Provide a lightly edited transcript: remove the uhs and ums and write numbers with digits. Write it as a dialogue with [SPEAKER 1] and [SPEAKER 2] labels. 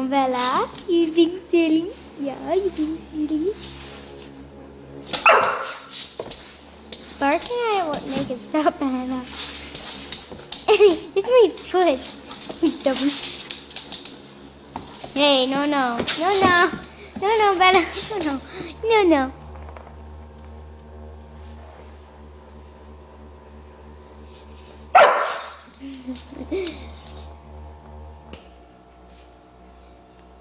[SPEAKER 1] Bella, you being silly? Yeah, you being silly. Barking at it won't make it stop, Anna. It's my foot. Dummy. Hey, no, no, no, no, no, no, Bella, no, no, no, no.